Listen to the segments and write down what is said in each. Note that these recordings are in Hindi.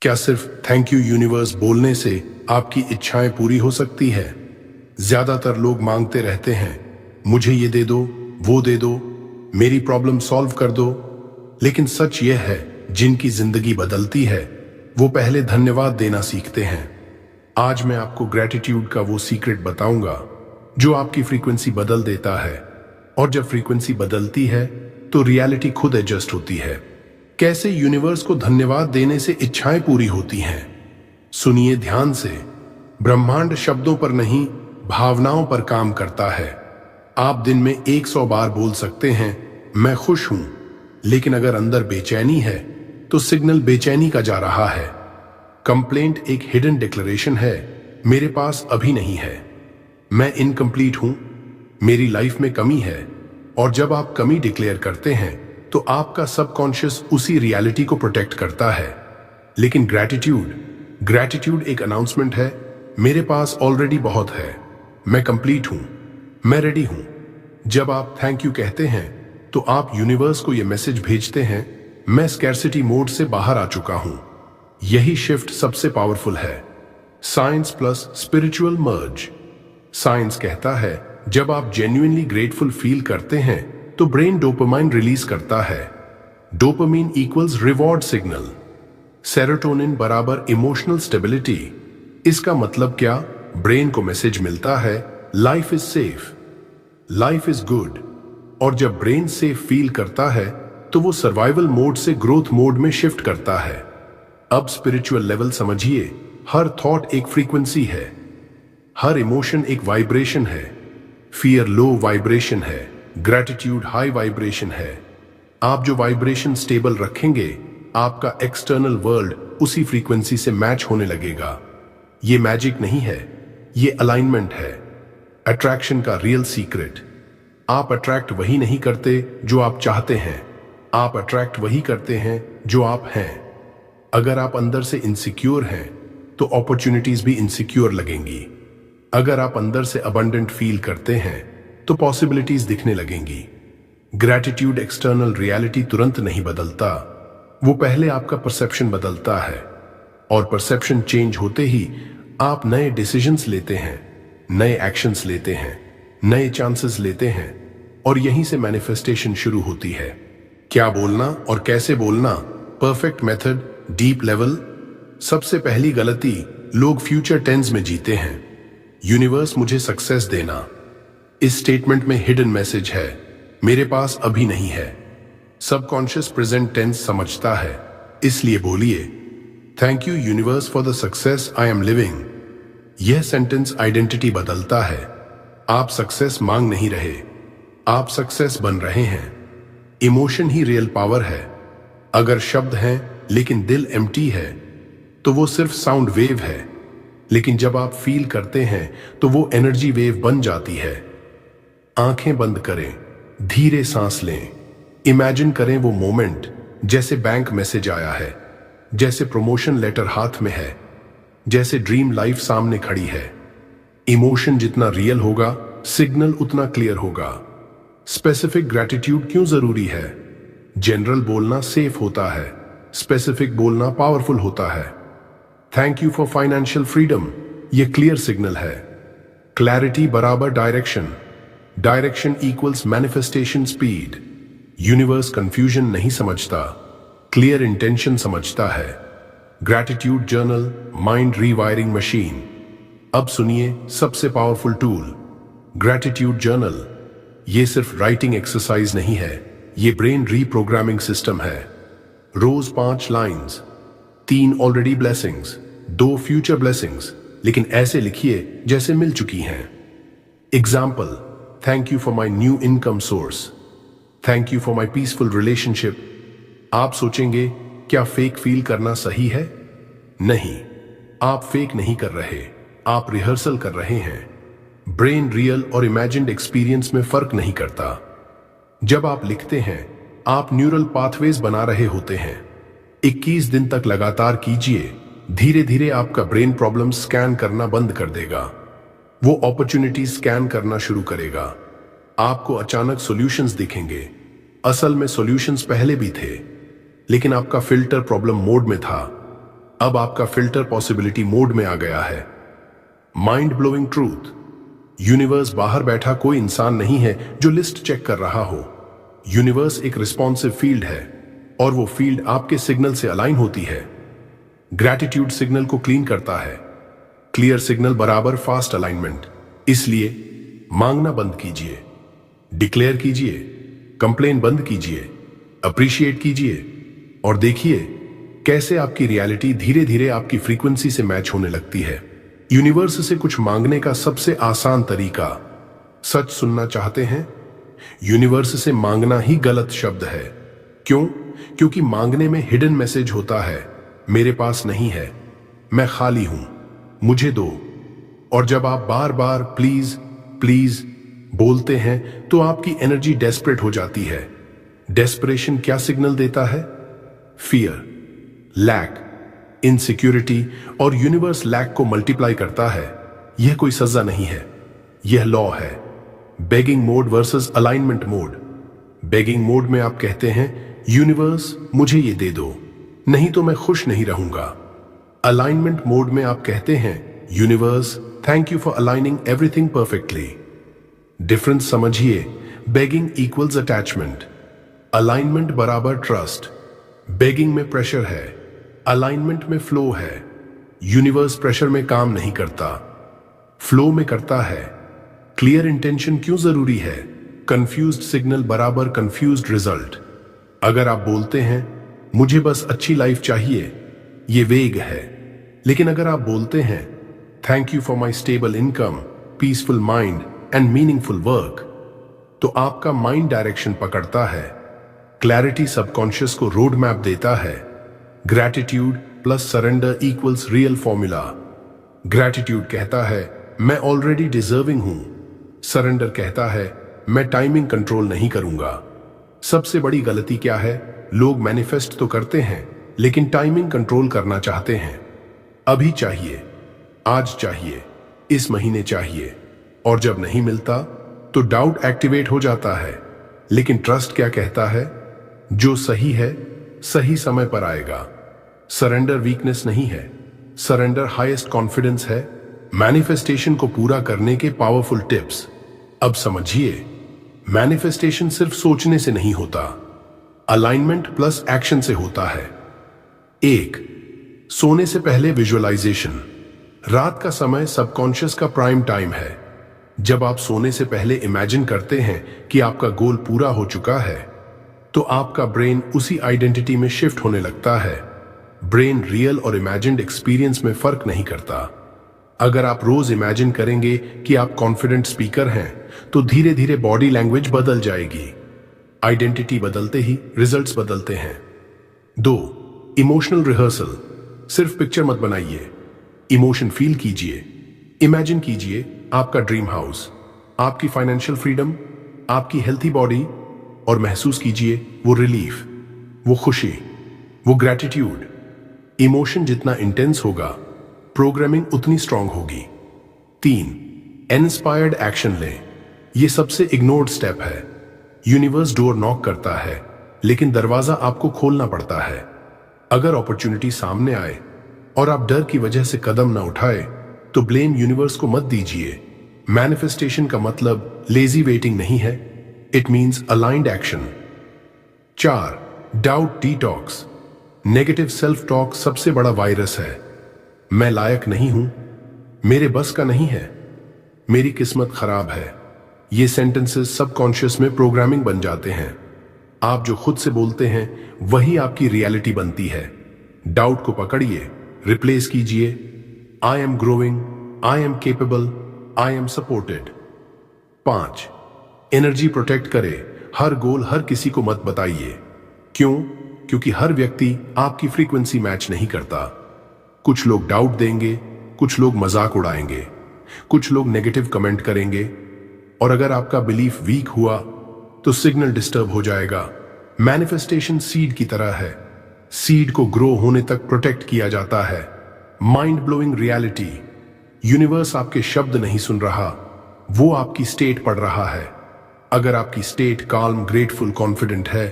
क्या सिर्फ थैंक यू यूनिवर्स बोलने से आपकी इच्छाएं पूरी हो सकती है? ज्यादातर लोग मांगते रहते हैं, मुझे ये दे दो, वो दे दो, मेरी प्रॉब्लम सॉल्व कर दो। लेकिन सच यह है, जिनकी जिंदगी बदलती है वो पहले धन्यवाद देना सीखते हैं। आज मैं आपको ग्रेटिट्यूड का वो सीक्रेट बताऊंगा जो आपकी फ्रीक्वेंसी बदल देता है। और जब फ्रीक्वेंसी बदलती है तो रियलिटी खुद एडजस्ट होती है। कैसे यूनिवर्स को धन्यवाद देने से इच्छाएं पूरी होती हैं, सुनिए ध्यान से। ब्रह्मांड शब्दों पर नहीं, भावनाओं पर काम करता है। आप दिन में 100 बार बोल सकते हैं मैं खुश हूं, लेकिन अगर अंदर बेचैनी है तो सिग्नल बेचैनी का जा रहा है। कंप्लेंट एक हिडन डिक्लेरेशन है, मेरे पास अभी नहीं है, मैं इनकम्प्लीट हूं, मेरी लाइफ में कमी है। और जब आप कमी डिक्लेयर करते हैं तो आपका सबकॉन्शियस उसी रियलिटी को प्रोटेक्ट करता है। लेकिन ग्रैटिट्यूड एक अनाउंसमेंट है, मेरे पास ऑलरेडी बहुत है, मैं कंप्लीट हूं, मैं रेडी हूं। जब आप थैंक यू कहते हैं तो आप यूनिवर्स को यह मैसेज भेजते हैं, मैं स्कैर्सिटी मोड से बाहर आ चुका हूं। यही शिफ्ट सबसे पावरफुल है। साइंस प्लस स्पिरिचुअल मर्ज। साइंस कहता है जब आप जेन्युइनली ग्रेटफुल फील करते हैं तो ब्रेन डोपामाइन रिलीज करता है। Dopamine equals reward signal. Serotonin बराबर इमोशनल स्टेबिलिटी। इसका मतलब क्या? ब्रेन को मैसेज मिलता है life is safe, life is good. और जब ब्रेन सेफ फील करता है तो वो सर्वाइवल मोड से ग्रोथ मोड में शिफ्ट करता है। अब स्पिरिचुअल लेवल समझिए, हर थॉट एक फ्रीक्वेंसी है, हर इमोशन एक वाइब्रेशन है। फियर लो वाइब्रेशन है, ग्रैटिट्यूड हाई वाइब्रेशन है। आप जो वाइब्रेशन स्टेबल रखेंगे, आपका एक्सटर्नल वर्ल्ड उसी फ्रीक्वेंसी से मैच होने लगेगा। ये मैजिक नहीं है, ये अलाइनमेंट है। अट्रैक्शन का रियल सीक्रेट। आप अट्रैक्ट वही नहीं करते जो आप चाहते हैं, आप अट्रैक्ट वही करते हैं जो आप हैं। अगर आप अंदर से इनसिक्योर हैं तो अपॉर्चुनिटीज भी इनसिक्योर लगेंगी। अगर आप अंदर से अबंडेंट फील करते हैं तो पॉसिबिलिटीज दिखने लगेंगी। ग्रैटिट्यूड एक्सटर्नल रियलिटी तुरंत नहीं बदलता, वो पहले आपका परसेप्शन बदलता है। और परसेप्शन चेंज होते ही आप नए डिसीजंस लेते हैं, नए एक्शंस लेते हैं, नए चांसेस लेते हैं, और यहीं से मैनिफेस्टेशन शुरू होती है। क्या बोलना और कैसे बोलना? Perfect method, deep level. सबसे पहली गलती, लोग फ्यूचर टेंस में जीते हैं। यूनिवर्स मुझे सक्सेस देना, इस स्टेटमेंट में हिडन मैसेज है, मेरे पास अभी नहीं है। सबकॉन्शियस प्रेजेंट टेंस समझता है, इसलिए बोलिए thank you universe for the success I am living. यह सेंटेंस आइडेंटिटी बदलता है। आप सक्सेस मांग नहीं रहे, आप सक्सेस बन रहे हैं। इमोशन ही रियल पावर है। अगर शब्द हैं लेकिन दिल एम्प्टी है तो वो सिर्फ साउंड वेव है, लेकिन जब आप फील करते हैं तो वो एनर्जी वेव बन जाती है। आंखें बंद करें, धीरे सांस लें, इमेजिन करें वो मोमेंट जैसे बैंक मैसेज आया है, जैसे प्रमोशन लेटर हाथ में है, जैसे ड्रीम लाइफ सामने खड़ी है। इमोशन जितना रियल होगा, सिग्नल उतना क्लियर होगा। स्पेसिफिक ग्रैटिट्यूड क्यों जरूरी है? जनरल बोलना सेफ होता है, स्पेसिफिक बोलना पावरफुल होता है। Thank you for financial freedom, ये क्लियर सिग्नल है। क्लैरिटी बराबर direction, direction equals manifestation speed. Universe confusion नहीं समझता, क्लियर इंटेंशन समझता है। Gratitude journal, mind rewiring machine. अब सुनिए सबसे पावरफुल टूल, ग्रैटिट्यूड जर्नल। ये सिर्फ राइटिंग एक्सरसाइज नहीं है, ये ब्रेन रीप्रोग्रामिंग सिस्टम है। रोज 5 lines, 3 already blessings, 2 future blessings, लेकिन ऐसे लिखिए जैसे मिल चुकी हैं। Example, thank you for my new income source, thank you for my peaceful relationship. आप सोचेंगे क्या फेक फील करना सही है? नहीं, आप फेक नहीं कर रहे, आप रिहर्सल कर रहे हैं। ब्रेन रियल और इमेजिन्ड एक्सपीरियंस में फर्क नहीं करता। जब आप लिखते हैं आप न्यूरल पाथवेज बना रहे होते हैं। 21 दिन तक लगातार कीजिए, धीरे धीरे आपका ब्रेन प्रॉब्लम स्कैन करना बंद कर देगा, वो अपॉर्चुनिटी स्कैन करना शुरू करेगा। आपको अचानक सॉल्यूशंस दिखेंगे। असल में सॉल्यूशंस पहले भी थे, लेकिन आपका फिल्टर प्रॉब्लम मोड में था। अब आपका फिल्टर पॉसिबिलिटी मोड में आ गया है। माइंड ब्लोइंग ट्रूथ, यूनिवर्स बाहर बैठा कोई इंसान नहीं है जो लिस्ट चेक कर रहा हो। यूनिवर्स एक रिस्पॉन्सिव फील्ड है और वो फील्ड आपके सिग्नल से अलाइन होती है। ग्रैटिट्यूड सिग्नल को क्लीन करता है। क्लियर सिग्नल बराबर फास्ट अलाइनमेंट। इसलिए मांगना बंद कीजिए, डिक्लेयर कीजिए, कंप्लेन बंद कीजिए, अप्रिशिएट कीजिए और देखिए कैसे आपकी रियलिटी धीरे धीरे आपकी फ्रीक्वेंसी से मैच होने लगती है। यूनिवर्स से कुछ मांगने का सबसे आसान तरीका, सच सुनना चाहते हैं? यूनिवर्स से मांगना ही गलत शब्द है। क्यों? क्योंकि मांगने में हिडन मैसेज होता है, मेरे पास नहीं है, मैं खाली हूं, मुझे दो। और जब आप बार बार प्लीज प्लीज बोलते हैं तो आपकी एनर्जी डेस्परेट हो जाती है। डेस्परेशन क्या सिग्नल देता है? फियर, लैक, इनसिक्योरिटी, और यूनिवर्स लैक को मल्टीप्लाई करता है। यह कोई सजा नहीं है, यह लॉ है। Begging mode versus alignment mode. Begging mode में आप कहते हैं यूनिवर्स मुझे ये दे दो, नहीं तो मैं खुश नहीं रहूंगा। अलाइनमेंट मोड में आप कहते हैं universe thank you for aligning everything perfectly. Difference समझिए, बेगिंग इक्वल्स अटैचमेंट, अलाइनमेंट बराबर ट्रस्ट। बेगिंग में प्रेशर है, अलाइनमेंट में फ्लो है। यूनिवर्स प्रेशर में काम नहीं करता, फ्लो में करता है। क्लियर इंटेंशन क्यों जरूरी है? कंफ्यूज्ड सिग्नल बराबर कंफ्यूज्ड रिजल्ट। अगर आप बोलते हैं मुझे बस अच्छी लाइफ चाहिए, ये वेग है। लेकिन अगर आप बोलते हैं thank you for my stable income, peaceful mind and meaningful work, तो आपका माइंड डायरेक्शन पकड़ता है। क्लैरिटी सबकॉन्शियस को रोड मैप देता है। Gratitude plus surrender equals real formula. Gratitude कहता है मैं ऑलरेडी डिजर्विंग हूं। सरेंडर कहता है मैं टाइमिंग कंट्रोल नहीं करूंगा। सबसे बड़ी गलती क्या है? लोग मैनिफेस्ट तो करते हैं लेकिन टाइमिंग कंट्रोल करना चाहते हैं। अभी चाहिए, आज चाहिए, इस महीने चाहिए, और जब नहीं मिलता तो डाउट एक्टिवेट हो जाता है। लेकिन ट्रस्ट क्या कहता है? जो सही है सही समय पर आएगा। सरेंडर वीकनेस नहीं है, सरेंडर हाईएस्ट कॉन्फिडेंस है। मैनिफेस्टेशन को पूरा करने के पावरफुल टिप्स अब समझिए। मैनिफेस्टेशन सिर्फ सोचने से नहीं होता, अलाइनमेंट प्लस एक्शन से होता है। 1. सोने से पहले विजुअलाइजेशन। रात का समय सबकॉन्शियस का प्राइम टाइम है। जब आप सोने से पहले इमेजिन करते हैं कि आपका गोल पूरा हो चुका है तो आपका ब्रेन उसी आइडेंटिटी में शिफ्ट होने लगता है। ब्रेन रियल और इमेजिन्ड एक्सपीरियंस में फर्क नहीं करता। अगर आप रोज इमेजिन करेंगे कि आप कॉन्फिडेंट स्पीकर हैं तो धीरे धीरे बॉडी लैंग्वेज बदल जाएगी। आइडेंटिटी बदलते ही रिजल्ट्स बदलते हैं। 2. Emotional rehearsal. सिर्फ पिक्चर मत बनाइए, इमोशन फील कीजिए। इमेजिन कीजिए आपका ड्रीम हाउस, आपकी फाइनेंशियल फ्रीडम, आपकी हेल्थी बॉडी, और महसूस कीजिए वो रिलीफ, वो खुशी, वो ग्रैटिट्यूड। इमोशन जितना इंटेंस होगा प्रोग्रामिंग उतनी स्ट्रांग होगी। 3. इंस्पायर्ड एक्शन लें। ये सबसे इग्नोर्ड स्टेप है। यूनिवर्स डोर नॉक करता है लेकिन दरवाजा आपको खोलना पड़ता है। अगर अपॉर्चुनिटी सामने आए और आप डर की वजह से कदम ना उठाए तो ब्लेम यूनिवर्स को मत दीजिए। मैनिफेस्टेशन का मतलब लेजी वेटिंग नहीं है, it means aligned action. 4. Doubt detox. Negative self talk सबसे बड़ा वायरस है। मैं लायक नहीं हूं, मेरे बस का नहीं है, मेरी किस्मत खराब है। ये सेंटेंसेस सबकॉन्शियस में प्रोग्रामिंग बन जाते हैं। आप जो खुद से बोलते हैं वही आपकी रियलिटी बनती है। डाउट को पकड़िए, रिप्लेस कीजिए I am growing, I am capable, I am supported. 5. Energy protect करे। हर गोल हर किसी को मत बताइए। क्यों? क्योंकि हर व्यक्ति आपकी फ्रीक्वेंसी मैच नहीं करता। कुछ लोग डाउट देंगे, कुछ लोग मजाक उड़ाएंगे, कुछ लोग नेगेटिव कमेंट करेंगे, और अगर आपका बिलीफ वीक हुआ तो सिग्नल डिस्टर्ब हो जाएगा। मैनिफेस्टेशन सीड की तरह है, सीड को ग्रो होने तक प्रोटेक्ट किया जाता है। Mind blowing reality. यूनिवर्स आपके शब्द नहीं सुन रहा, वो आपकी स्टेट पढ़ रहा है। अगर आपकी स्टेट काल्म, ग्रेटफुल, कॉन्फिडेंट है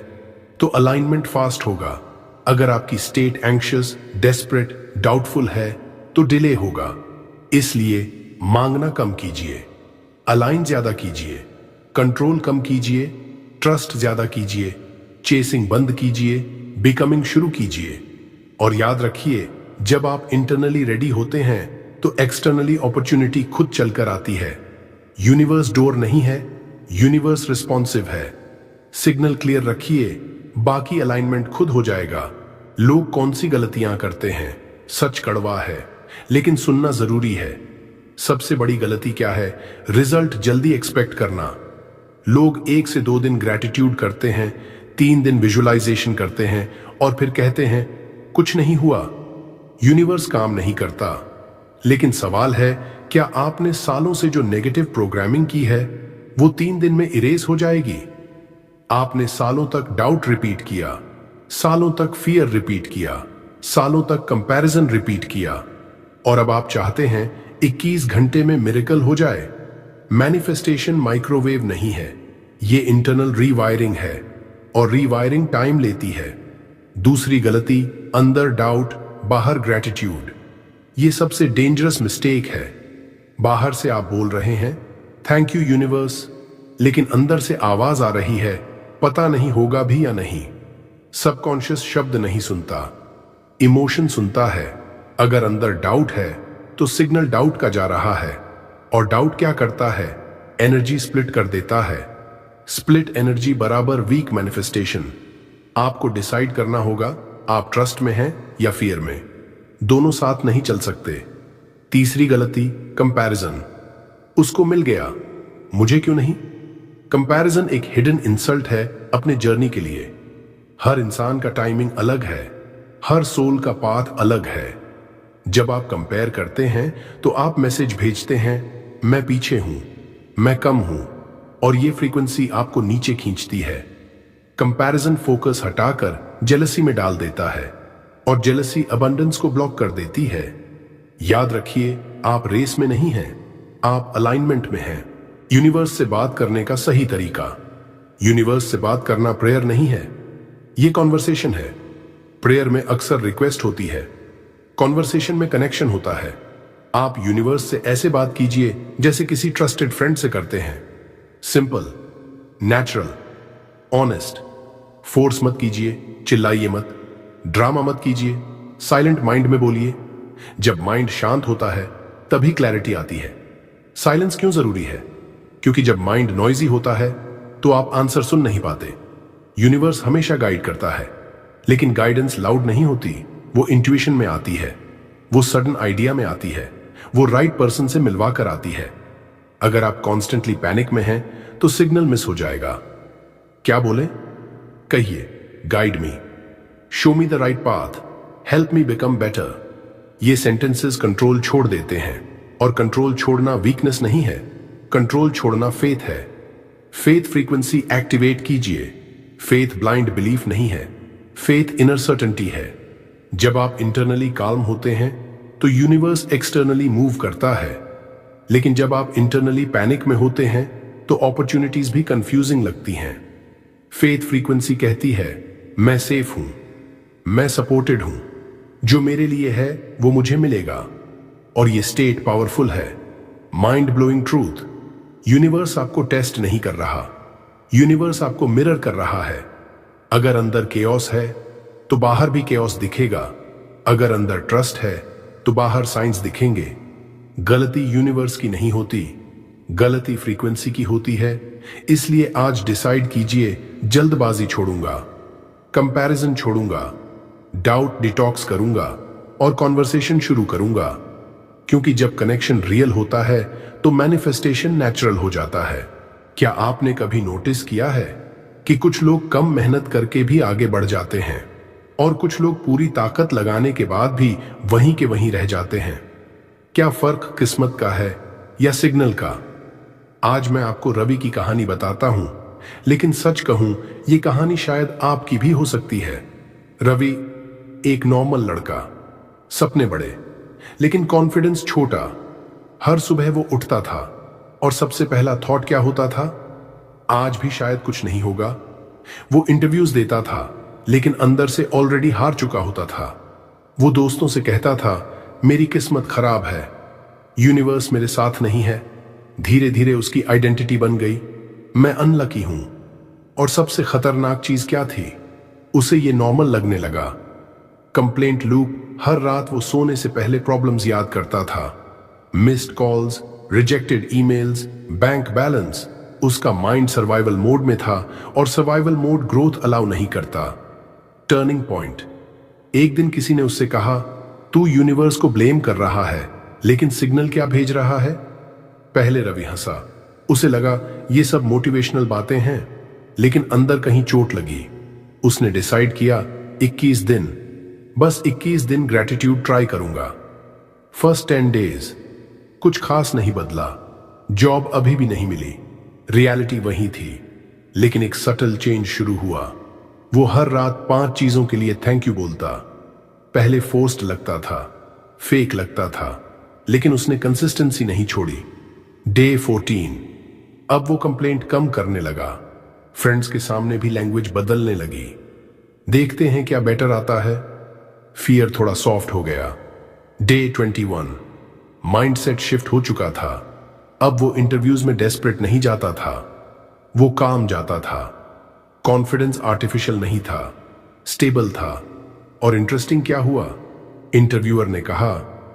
तो अलाइनमेंट फास्ट होगा, अगर आपकी स्टेट एंग्शियस, डेस्परेट, डाउटफुल है तो डिले होगा। इसलिए मांगना कम कीजिए, अलाइन ज्यादा कीजिए, कंट्रोल कम कीजिए, ट्रस्ट ज्यादा कीजिए, चेसिंग बंद कीजिए, बिकमिंग शुरू कीजिए। और याद रखिए, जब आप इंटरनली रेडी होते हैं तो एक्सटर्नली अपॉर्चुनिटी खुद चलकर आती है। यूनिवर्स डोर नहीं है, यूनिवर्स रिस्पॉन्सिव है। सिग्नल क्लियर रखिए, बाकी अलाइनमेंट खुद हो जाएगा। लोग कौन सी गलतियां करते हैं? सच कड़वा है, लेकिन सुनना जरूरी है। सबसे बड़ी गलती क्या है? रिजल्ट जल्दी एक्सपेक्ट करना। लोग 1 से 2 दिन ग्रैटिट्यूड करते हैं, 3 दिन विजुअलाइजेशन करते हैं और फिर कहते हैं कुछ नहीं हुआ। यूनिवर्स काम नहीं करता। लेकिन सवाल है, क्या आपने सालों से जो नेगेटिव प्रोग्रामिंग की है वो 3 दिन में इरेज हो जाएगी? आपने सालों तक डाउट रिपीट किया, सालों तक फियर रिपीट किया, सालों तक कंपैरिजन रिपीट किया, और अब आप चाहते हैं 21 घंटे में मिरेकल हो जाए। मैनिफेस्टेशन माइक्रोवेव नहीं है, ये इंटरनल रीवायरिंग है, और रीवायरिंग टाइम लेती है। दूसरी गलती, अंदर डाउट, बाहर ग्रैटिट्यूड। ये सबसे डेंजरस मिस्टेक है। बाहर से आप बोल रहे हैं थैंक यू यूनिवर्स, लेकिन अंदर से आवाज आ रही है पता नहीं होगा भी या नहीं। सबकॉन्शियस शब्द नहीं सुनता, इमोशन सुनता है। अगर अंदर डाउट है तो सिग्नल डाउट का जा रहा है, और डाउट क्या करता है? एनर्जी स्प्लिट कर देता है। स्प्लिट एनर्जी बराबर वीक मैनिफेस्टेशन। आपको डिसाइड करना होगा आप ट्रस्ट में हैं या फियर में। दोनों साथ नहीं चल सकते। तीसरी गलती, कंपैरिजन। उसको मिल गया, मुझे क्यों नहीं? कंपैरिजन एक हिडन इंसल्ट है अपने जर्नी के लिए। हर इंसान का टाइमिंग अलग है, हर सोल का पाथ अलग है। जब आप कंपेयर करते हैं तो आप मैसेज भेजते हैं मैं पीछे हूं, मैं कम हूं, और ये फ्रीक्वेंसी आपको नीचे खींचती है। कंपैरिजन फोकस हटाकर जेलसी में डाल देता है, और जेलसी अबंडेंस को ब्लॉक कर देती है। याद रखिए, आप रेस में नहीं हैं, आप अलाइनमेंट में हैं। यूनिवर्स से बात करने का सही तरीका। यूनिवर्स से बात करना प्रेयर नहीं है, ये कॉन्वर्सेशन है। प्रेयर में अक्सर रिक्वेस्ट होती है, कॉन्वर्सेशन में कनेक्शन होता है। आप यूनिवर्स से ऐसे बात कीजिए जैसे किसी ट्रस्टेड फ्रेंड से करते हैं। Simple, natural, honest. फोर्स मत कीजिए, चिल्लाइए मत, ड्रामा मत कीजिए, साइलेंट माइंड में बोलिए। जब माइंड शांत होता है तभी क्लैरिटी आती है। साइलेंस क्यों जरूरी है? क्योंकि जब माइंड नॉइजी होता है तो आप आंसर सुन नहीं पाते। यूनिवर्स हमेशा गाइड करता है, लेकिन गाइडेंस लाउड नहीं होती, वो इंट्यूशन में आती है, वो सडन आइडिया में आती है, वो राइट पर्सन से मिलवा कर आती है। अगर आप कॉन्स्टेंटली पैनिक में हैं तो सिग्नल मिस हो जाएगा। क्या बोले? कहिए guide me, show me the right path, help me become better. ये सेंटेंसेस कंट्रोल छोड़ देते हैं, और कंट्रोल छोड़ना वीकनेस नहीं है, कंट्रोल छोड़ना फेथ है। फेथ फ्रीक्वेंसी एक्टिवेट कीजिए। फेथ ब्लाइंड बिलीफ नहीं है, फेथ इनर सर्टेनिटी है। जब आप इंटरनली काल्म होते हैं तो यूनिवर्स एक्सटर्नली मूव करता है, लेकिन जब आप इंटरनली पैनिक में होते हैं तो अपॉर्चुनिटीज भी कंफ्यूजिंग लगती हैं। फेथ फ्रीक्वेंसी कहती है मैं सेफ हूं, मैं सपोर्टेड हूं, जो मेरे लिए है वो मुझे मिलेगा। और ये स्टेट पावरफुल है, माइंड ब्लोइंग ट्रूथ। यूनिवर्स आपको टेस्ट नहीं कर रहा, यूनिवर्स आपको मिरर कर रहा है। अगर अंदर केओस है तो बाहर भी केओस दिखेगा। अगर अंदर ट्रस्ट है तो बाहर साइंस दिखेंगे। गलती यूनिवर्स की नहीं होती, गलती फ्रीक्वेंसी की होती है। इसलिए आज डिसाइड कीजिए, जल्दबाजी छोड़ूंगा, कंपैरिजन छोड़ूंगा, डाउट डिटॉक्स करूंगा और कॉन्वर्सेशन शुरू करूंगा। क्योंकि जब कनेक्शन रियल होता है तो मैनिफेस्टेशन नेचुरल हो जाता है। क्या आपने कभी नोटिस किया है कि कुछ लोग कम मेहनत करके भी आगे बढ़ जाते हैं, और कुछ लोग पूरी ताकत लगाने के बाद भी वहीं के वहीं रह जाते हैं? क्या फर्क किस्मत का है या सिग्नल का? आज मैं आपको रवि की कहानी बताता हूं, लेकिन सच कहूं यह कहानी शायद आपकी भी हो सकती है। रवि एक नॉर्मल लड़का, सपने बड़े लेकिन कॉन्फिडेंस छोटा। हर सुबह वो उठता था और सबसे पहला थॉट क्या होता था? आज भी शायद कुछ नहीं होगा। वो इंटरव्यूज देता था लेकिन अंदर से ऑलरेडी हार चुका होता था। वो दोस्तों से कहता था, मेरी किस्मत खराब है, यूनिवर्स मेरे साथ नहीं है। धीरे धीरे उसकी आइडेंटिटी बन गई, मैं अनलकी हूं। और सबसे खतरनाक चीज क्या थी, उसे ये नॉर्मल लगने लगा। कंप्लेंट लूप, हर रात वो सोने से पहले प्रॉब्लम्स याद करता था। Missed calls, rejected emails, bank balance. उसका माइंड सर्वाइवल मोड में था और सर्वाइवल मोड ग्रोथ अलाउ नहीं करता। टर्निंग पॉइंट, एक दिन किसी ने उससे कहा, तू यूनिवर्स को ब्लेम कर रहा है, लेकिन सिग्नल क्या भेज रहा है? पहले रवि हंसा, उसे लगा ये सब मोटिवेशनल बातें हैं, लेकिन अंदर कहीं चोट लगी। उसने डिसाइड किया 21 दिन, बस 21 दिन ग्रेटिट्यूड ट्राई करूंगा। फर्स्ट 10 डेज कुछ खास नहीं बदला, जॉब अभी भी नहीं मिली, रियलिटी वही थी, लेकिन एक सटल चेंज शुरू हुआ। वो हर रात 5 चीजों के लिए थैंक यू बोलता। पहले फोर्स्ड लगता था, फेक लगता था, लेकिन उसने कंसिस्टेंसी नहीं छोड़ी। डे 14, अब वो कंप्लेंट कम करने लगा। फ्रेंड्स के सामने भी लैंग्वेज बदलने लगी। देखते हैं क्या बेटर आता है। फियर थोड़ा सॉफ्ट हो गया। डे 21, माइंडसेट शिफ्ट हो चुका था। अब वो इंटरव्यूज में डेस्परेट नहीं जाता था, वो काम जाता था। कॉन्फिडेंस आर्टिफिशियल नहीं था, स्टेबल था। और इंटरेस्टिंग क्या हुआ, इंटरव्यूअर ने कहा,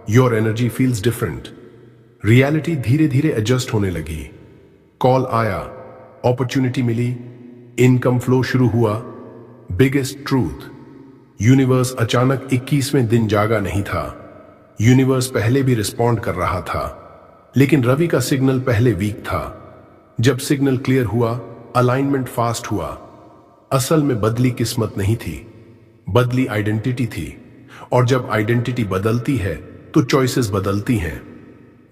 your energy feels different. Reality धीरे धीरे एडजस्ट होने लगी। कॉल आया, अपॉर्चुनिटी मिली, इनकम फ्लो शुरू हुआ। बिगेस्ट ट्रूथ, यूनिवर्स अचानक 21वें दिन जागा नहीं था। यूनिवर्स पहले भी रिस्पॉन्ड कर रहा था, लेकिन रवि का सिग्नल पहले वीक था। जब सिग्नल क्लियर हुआ, अलाइनमेंट फास्ट हुआ। असल में बदली किस्मत नहीं थी, बदली आइडेंटिटी थी। और जब आइडेंटिटी बदलती है तो चॉइसेस बदलती हैं।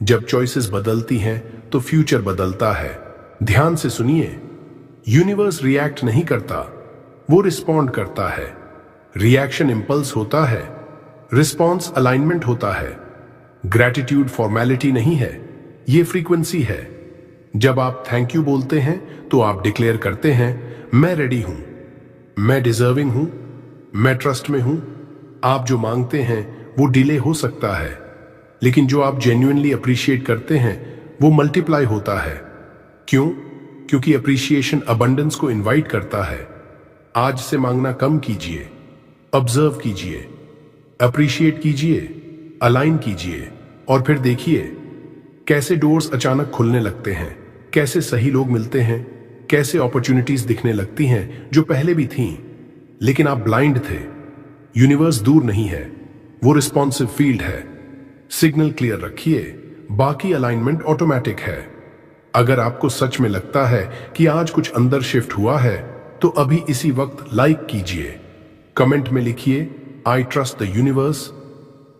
जब चॉइसेस बदलती हैं तो फ्यूचर बदलता है। ध्यान से सुनिए, यूनिवर्स रिएक्ट नहीं करता, वो रिस्पॉन्ड करता है। रिएक्शन इंपल्स होता है, रिस्पॉन्स अलाइनमेंट होता है। ग्रैटिट्यूड फॉर्मेलिटी नहीं है, ये फ्रीक्वेंसी है। जब आप थैंक यू बोलते हैं तो आप डिक्लेयर करते हैं, मैं रेडी हूं, मैं डिजर्विंग हूं, मैं ट्रस्ट में हूं। आप जो मांगते हैं वो डिले हो सकता है, लेकिन जो आप जेन्युइनली अप्रिशिएट करते हैं वो मल्टीप्लाई होता है। क्यों? क्योंकि अप्रिशिएशन अबंडेंस को इनवाइट करता है। आज से मांगना कम कीजिए, ऑब्जर्व कीजिए, अप्रिशिएट कीजिए, अलाइन कीजिए, और फिर देखिए कैसे डोर्स अचानक खुलने लगते हैं, कैसे सही लोग मिलते हैं, कैसे अपॉर्चुनिटीज दिखने लगती हैं जो पहले भी थीं, लेकिन आप ब्लाइंड थे। यूनिवर्स दूर नहीं है, वो रिस्पॉन्सिव फील्ड है। सिग्नल क्लियर रखिए, बाकी अलाइनमेंट ऑटोमेटिक है। अगर आपको सच में लगता है कि आज कुछ अंदर शिफ्ट हुआ है, तो अभी इसी वक्त लाइक कीजिए, कमेंट में लिखिए, I trust the universe.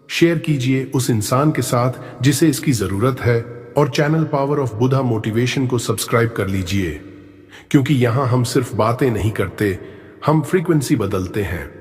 Share कीजिए उस इंसान के साथ जिसे इसकी जरूरत है, और channel power of Buddha motivation को सब्सक्राइब कर लीजिए, क्योंकि यहां हम सिर्फ बातें नहीं करते, हम फ्रीक्वेंसी बदलते हैं।